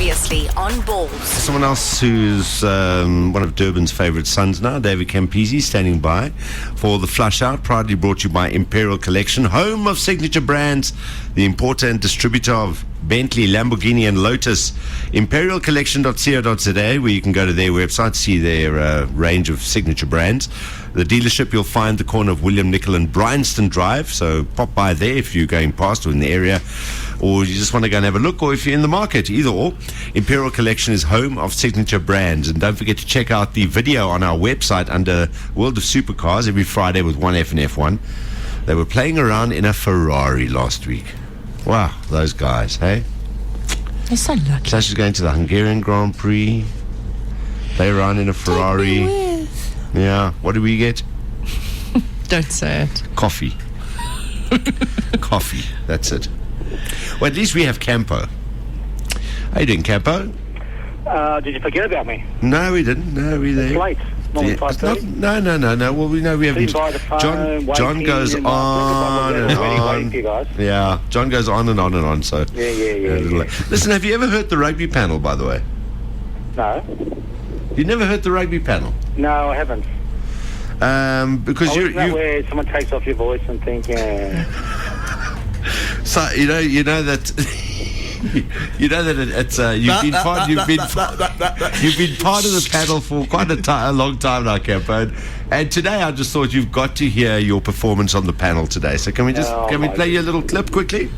Previously on Balls. Someone else who's one of Durban's favourite sons now, David Campese, standing by for the flush out. Proudly brought to you by Imperial Collection, home of signature brands, the importer and distributor of Bentley, Lamborghini and Lotus. ImperialCollection.co.za, where you can go to their website, see their range of signature brands. The dealership you'll find the corner of William Nicol and Bryanston Drive, so pop by there if you're going past or in the area, or you just want to go and have a look, or if you're in the market, either or. Imperial Collection is home of signature brands. And don't forget to check out the video on our website under World of Supercars every Friday with 1F and F1. They were playing around in a Ferrari last week. Wow, those guys, hey? They're so lucky. Sasha's going to the Hungarian Grand Prix. Play around in a Ferrari. Take me with. Yeah, what do we get? Don't say it. Coffee. Coffee, that's it. Well, at least we have Campo. How you doing, Campo? Did you forget about me? No, we didn't. No, we there. It's late. Normally 5:30. No. Well, we know we haven't. By the phone, John goes on and on. You guys. Yeah, John goes on and on and on. So Yeah. Listen, have you ever heard the rugby panel? By the way, No, you never heard the rugby panel? no, I haven't. Because Isn't that where someone takes off your voice and think, yeah. So you know that. You know that it's you've been part of the panel for quite a long time now, Campo. And today I just thought you've got to hear your performance on the panel today. So can we play you a little clip quickly?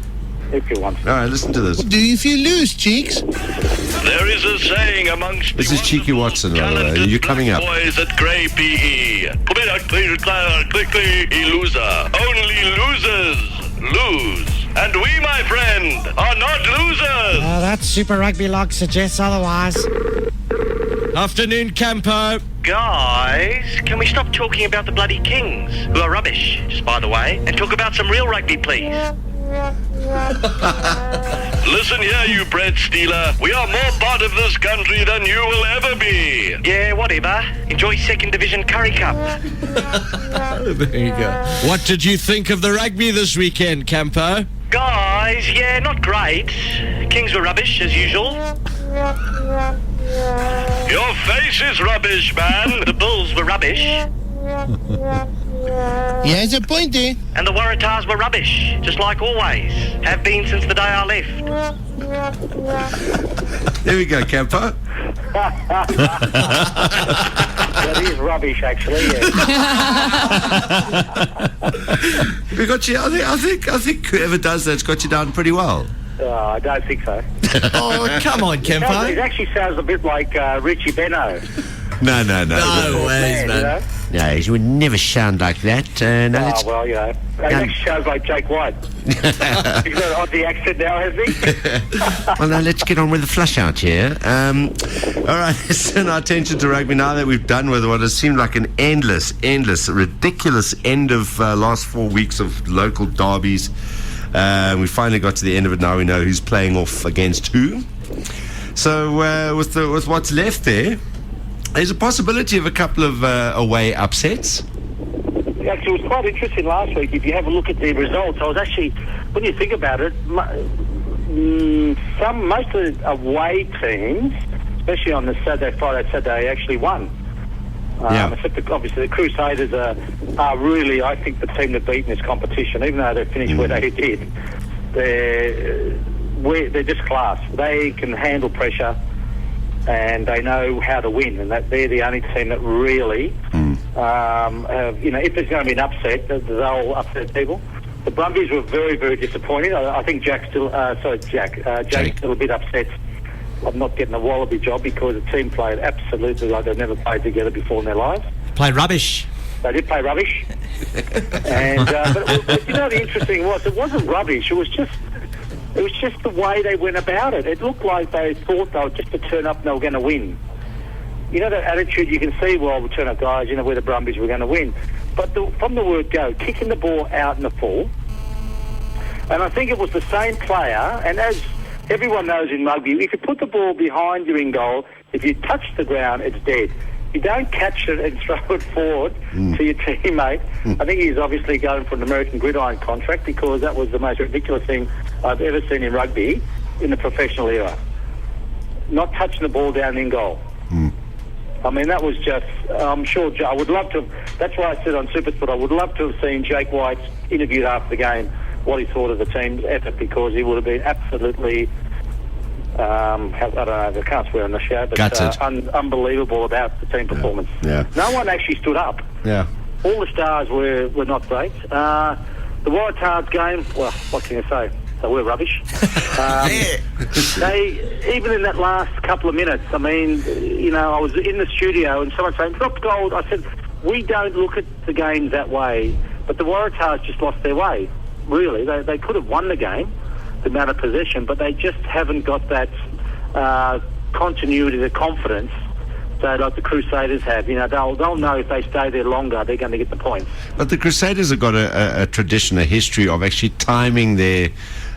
If you want. All right, listen to this. Do if you lose, cheeks? There is a saying amongst This is Cheeky Watson, by the way. You're coming up. boys at Grey PE. Quickly, loser. Only losers lose. And we, my friend, are not losers. That Super Rugby log suggests otherwise. Afternoon, Campo. Guys, can we stop talking about the bloody Kings, who are rubbish, just by the way, and talk about some real rugby, please? Listen here, you bread stealer. We are more part of this country than you will ever be. Yeah, whatever. Enjoy Second Division Curry Cup. There you go. What did you think of the rugby this weekend, Campo? Guys, yeah, not great. Kings were rubbish, as usual. Your face is rubbish, man. The Bulls were rubbish. He has a point there. And the Waratahs were rubbish, just like always. Have been since the day I left. There we go, Campo. That is rubbish, actually, yeah. We got you. I think whoever does that's got you down pretty well. I don't think so. Oh, come on, It Campo. actually sounds a bit like Richie Benno. No. No ways, You man. know? No, he would never sound like that. No, Oh, well, you know. It actually sounds like Jake White. He's got an Aussie accent now, hasn't he? Well, now let's get on with the flush out here. All right, let's turn our attention to rugby now that we've done with what has seemed like an endless, ridiculous end of last 4 weeks of local derbies. We finally got to the end of it. Now we know who's playing off against who. So with what's left there's a possibility of a couple of away upsets. Actually, it was quite interesting last week. If you have a look at the results, I was actually, when you think about it, most of the away teams, especially on the Friday, Saturday, actually won. Except obviously the Crusaders are really, I think, the team that beat in this competition. Even though they finished where they did, they're just class. They can handle pressure, and they know how to win, and that they're the only team that really, if there's going to be an upset, they'll upset people. The Brumbies were very, very disappointing. I think Jack's still a bit upset of not getting a Wallaby job because the team played absolutely like they've never played together before in their lives. Played rubbish. They did play rubbish. And but the interesting was it wasn't rubbish. It was just the way they went about it. It looked like they thought they were just to turn up and they were going to win. You know, that attitude, you can see, well, we'll turn up, guys, we're the Brumbies, we're going to win. But from the word go, kicking the ball out in the full, and I think it was the same player, and as everyone knows in rugby, if you put the ball behind you in goal, if you touch the ground, it's dead. You don't catch it and throw it forward to your teammate. I think he's obviously going for an American gridiron contract because that was the most ridiculous thing I've ever seen in rugby in the professional era. not touching the ball down in goal. I mean, that was just, I'm sure, I would love to, that's why I said on Supersport, I would love to have seen Jake White interviewed after the game what he thought of the team's effort, because he would have been absolutely, I don't know, I can't swear on the show, but unbelievable about the team performance. Yeah. No one actually stood up. Yeah. All the stars were not great. The Waratahs game, well, what can I say? They were rubbish. They, even in that last couple of minutes, I mean, you know, I was in the studio and someone saying, drop goal. I said, we don't look at the games that way, but the Waratahs just lost their way, really. They could have won the game, the amount of possession, but they just haven't got that continuity, the confidence, so like the Crusaders have. You know, they'll know if they stay there longer, they're going to get the points. But the Crusaders have got a tradition, a history of actually timing their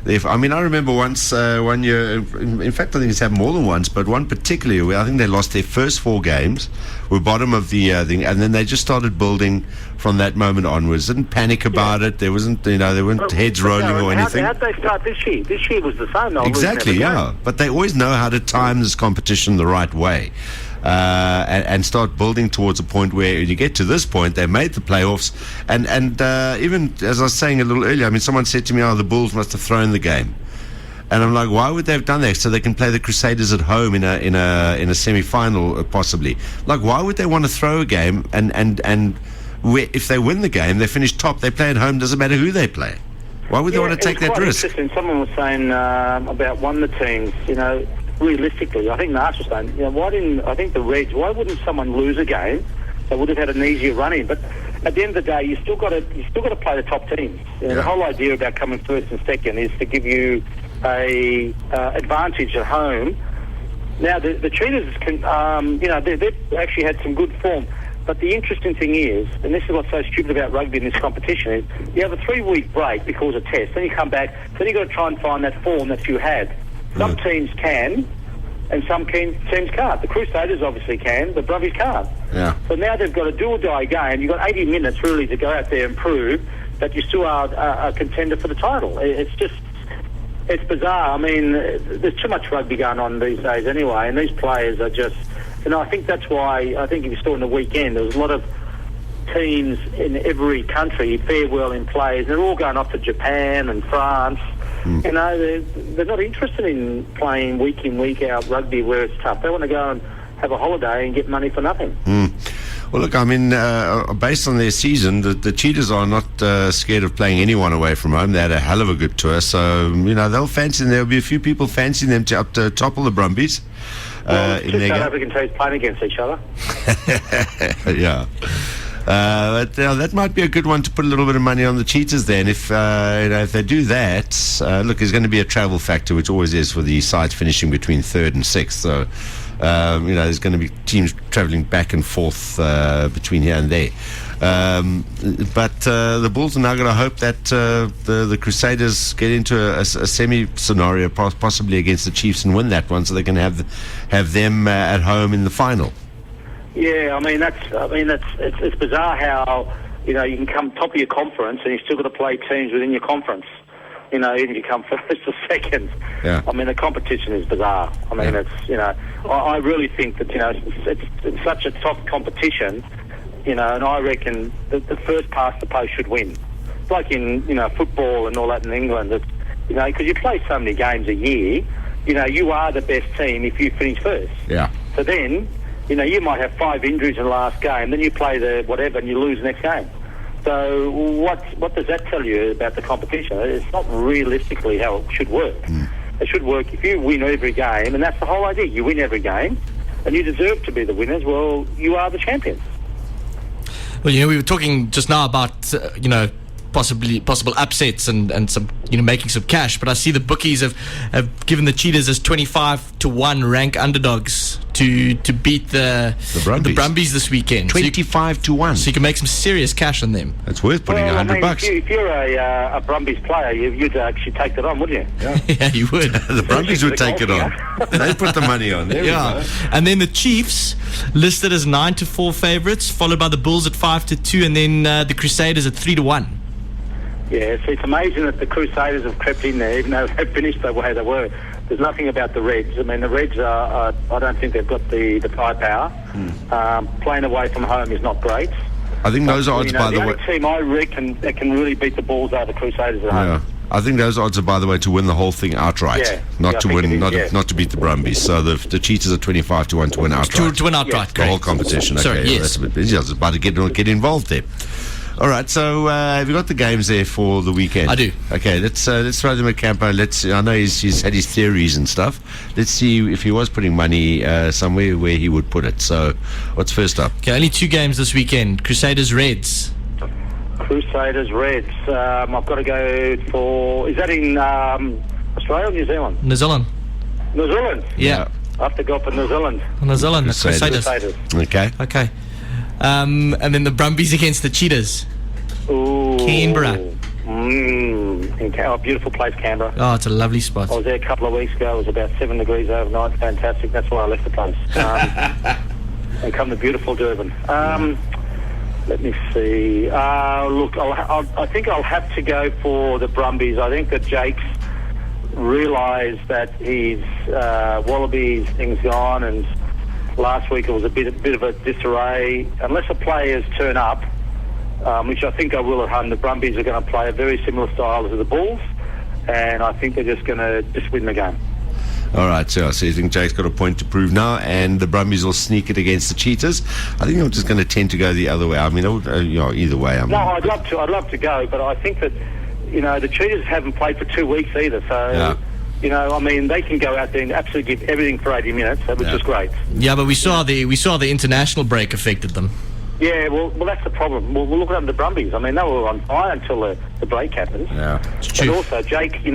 I mean, I remember once, one year, in fact, I think it's happened more than once, but one particularly where I think they lost their first 4 games, were bottom of the thing, and then they just started building from that moment onwards. Didn't panic about it. There wasn't, you know, there weren't heads rolling or anything. How'd they start this year? This year was the same. Exactly, yeah. But they always know how to time this competition the right way. And start building towards a point where you get to this point, they made the playoffs, and even as I was saying a little earlier, I mean, someone said to me, "Oh, the Bulls must have thrown the game," and I'm like, why would they have done that? So they can play the Crusaders at home in a semi-final, possibly. Like, why would they want to throw a game? And if they win the game, they finish top. They play at home. Doesn't matter who they play. Why would they want to take that risk? Someone was saying about one of the teams, you know. Realistically, I think Nas was saying, you know, I think the Reds, why wouldn't someone lose a game? They would have had an easier run in. But at the end of the day, you still got to play the top teams. You know, the whole idea about coming first and second is to give you a advantage at home. Now the Cheetahs can, you know, they've actually had some good form. But the interesting thing is, and this is what's so stupid about rugby in this competition, is you have a 3-week break because of tests, then you come back, then you've got to try and find that form that you had. Some teams can, and some teams can't. The Crusaders obviously can, the Brumbies can't. Yeah. So now they've got a do-or-die game. You've got 80 minutes, really, to go out there and prove that you still are a contender for the title. It's bizarre. I mean, there's too much rugby going on these days anyway, and these players are just... You know, I think that's why, I think if you saw in the weekend, there was a lot of teams in every country, farewelling players. They're all going off to Japan and France. You know, they're not interested in playing week in, week out rugby where it's tough. They want to go and have a holiday and get money for nothing. Well, look, I mean, based on their season, the Cheetahs are not scared of playing anyone away from home. They had a hell of a good tour, so, you know, they'll fancy them. There'll be a few people fancying them to topple the Brumbies. Two South African teams playing against each other. Yeah. But that might be a good one to put a little bit of money on the Cheetahs then. If you know, if they do that, look, there's going to be a travel factor, which always is for the sides finishing between 3rd and 6th. So, you know, there's going to be teams travelling back and forth between here and there. But the Bulls are now going to hope that the Crusaders get into a semi scenario, possibly against the Chiefs, and win that one, so they can have them at home in the final. Yeah, I mean it's bizarre how, you know, you can come top of your conference and you've still got to play teams within your conference. You know, even if you come first or second. Yeah. I mean, the competition is bizarre. I mean, it's, you know, I really think that, you know, it's such a tough competition, you know, and I reckon that the first past the post should win. It's like in, you know, football and all that in England, that, you know, because you play so many games a year, you know, you are the best team if you finish first. Yeah. So then, you know, you might have 5 injuries in the last game, then you play the whatever and you lose the next game. So what does that tell you about the competition? It's not realistically how it should work. It should work if you win every game, and that's the whole idea. You win every game, and you deserve to be the winners. Well, you are the champions. Well, you know, we were talking just now about, you know, possible upsets and some, you know, making some cash, but I see the bookies have given the Cheetahs as 25-1 rank underdogs to beat the Brumbies this weekend. 25-1. So you can make some serious cash on them. It's worth putting $100. If you're a Brumbies player, you'd actually take that on, wouldn't you? Yeah, yeah, you would. The Brumbies would take it on. They put the money on. There we go. And then the Chiefs listed as 9-4 favourites, followed by the Bulls at 5-2, and then the Crusaders at 3-1. Yeah, so it's amazing that the Crusaders have crept in there, even though they finished the way they were. There's nothing about the Reds. I mean, the Reds are I don't think they've got the firepower. Playing away from home is not great. I think those odds, by the way... The only team I reckon that can really beat the Bulls are the Crusaders at home. Yeah. I think those odds are, by the way, to win the whole thing outright, not to win, not to beat the Brumbies. So the Cheetahs are 25 to 1 to win outright. To win outright, The whole competition. Okay, Sorry, yes. That's a bit busy. I was about to get involved there. All right, so have you got the games there for the weekend? I do. Okay, let's throw them at Campo. I know he's had his theories and stuff. Let's see if he was putting money somewhere where he would put it. So, what's first up? Okay, only 2 games this weekend. Crusaders Reds. Crusaders Reds. I've got to go for... Is that in Australia or New Zealand? New Zealand. New Zealand? Yeah. I have to go for New Zealand. New Zealand, the Crusaders. Crusaders. Okay. Okay. And then the Brumbies against the Cheetahs. Ooh. Canberra. Beautiful place, Canberra. Oh, it's a lovely spot. I was there a couple of weeks ago. It was about 7 degrees overnight. Fantastic. That's why I left the place. And come to beautiful Durban. Let me see. Look, I think I'll have to go for the Brumbies. I think that Jake's realised that his Wallabies thing's gone, and last week it was a bit of a disarray. Unless the players turn up, which I think I will at home, the Brumbies are going to play a very similar style to the Bulls, and I think they're just going to win the game. All right, so you think Jake's got a point to prove now, and the Brumbies will sneak it against the Cheetahs. I think I'm just going to tend to go the other way. I mean, either way. No, I'd love to go, but I think that the Cheetahs haven't played for 2 weeks either, so. Yeah. I mean, they can go out there and absolutely give everything for 80 minutes, which is great. Yeah, but we saw the international break affected them. Yeah, well, that's the problem. We'll look at the Brumbies. I mean, they were on fire until the break happened. Yeah, it's but true. also, Jake, he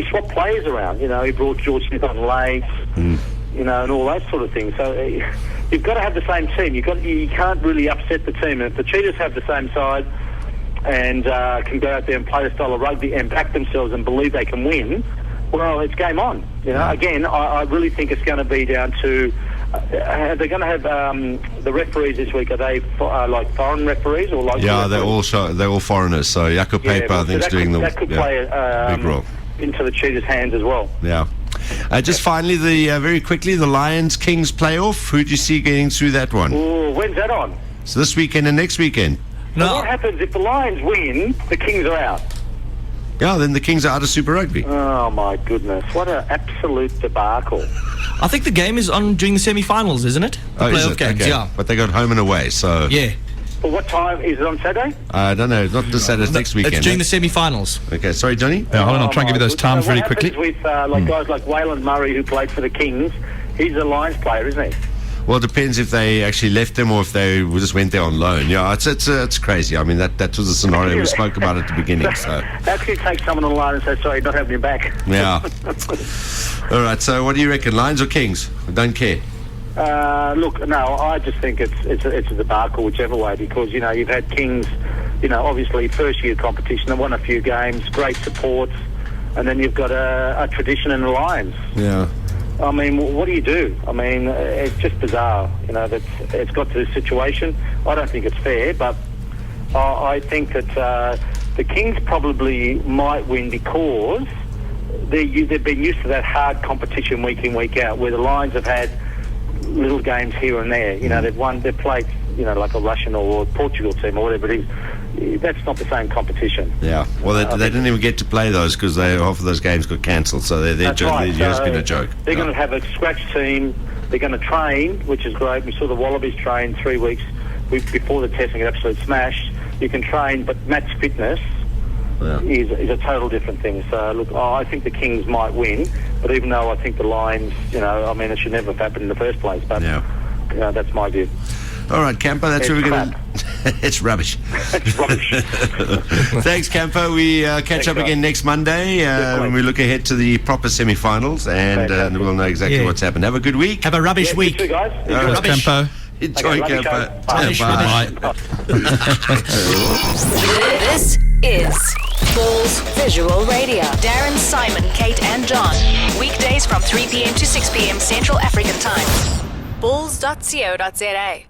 swapped players around. He brought George Smith on late, and all that sort of thing. So you've got to have the same team. You can't really upset the team. And if the Cheetahs have the same side and can go out there and play the style of rugby and back themselves and believe they can win, well, it's game on. Again, I really think it's going to be down to... they're going to have the referees this week. Are they like foreign referees or like? Yeah, they're all foreigners. So Jaco Paper, I think, is doing that could play big role into the Cheetahs' hands as well. Yeah. Just finally, very quickly, the Lions Kings playoff. Who do you see getting through that one? Ooh, when's that on? So this weekend and next weekend. So what happens if the Lions win? The Kings are out. Yeah, then the Kings are out of Super Rugby. Oh my goodness! What an absolute debacle. I think the game is on during the semi-finals, isn't it? The playoff games, okay. yeah. But they got home and away, so... Yeah. But what time? Is it on Saturday? I don't know. Not this Saturday, next weekend. It's during the semi-finals. Okay, sorry, Johnny? Yeah, hold on, I'll try and give you those times really quickly. With guys like Waylon Murray, who played for the Kings, he's a Lions player, isn't he? Well, it depends if they actually left them or if they just went there on loan. Yeah, it's crazy. I mean, that was a scenario we spoke about at the beginning. So how can you take someone on loan and say, sorry, not having him back? Yeah. All right, so what do you reckon, Lions or Kings? I don't care. Look, no, I just think it's a debacle whichever way, because you've had Kings, obviously first year competition, they won a few games, great support, and then you've got a tradition in the Lions. Yeah. I mean, what do you do? I mean, it's just bizarre, that it's got to this situation. I don't think it's fair, but I think that the Kings probably might win because they've been used to that hard competition week in, week out, where the Lions have had little games here and there. They've played, like a Russian or Portugal team or whatever it is. That's not the same competition. Yeah. Well, they didn't even get to play those because half of those games got cancelled. So they're just been a joke. They're going to have a scratch team. They're going to train, which is great. We saw the Wallabies train 3 weeks before the testing, an absolute smash. You can train, but match fitness is a total different thing. So, look, I think the Kings might win, but even though I think the Lions, it should never have happened in the first place. But, that's my view. All right, Campo, that's where we're going to... It's rubbish. It's rubbish. Thanks, Campo. We catch up again next Monday when we look ahead to the proper semi-finals, and we'll know exactly what's happened. Have a good week. Have a rubbish week. You too, guys. Rubbish. Campo. Enjoy, Campo. Bye. This is Balls Visual Radio. Darren, Simon, Kate and John. Weekdays from 3 p.m. to 6 p.m. Central African Time. Balls.co.za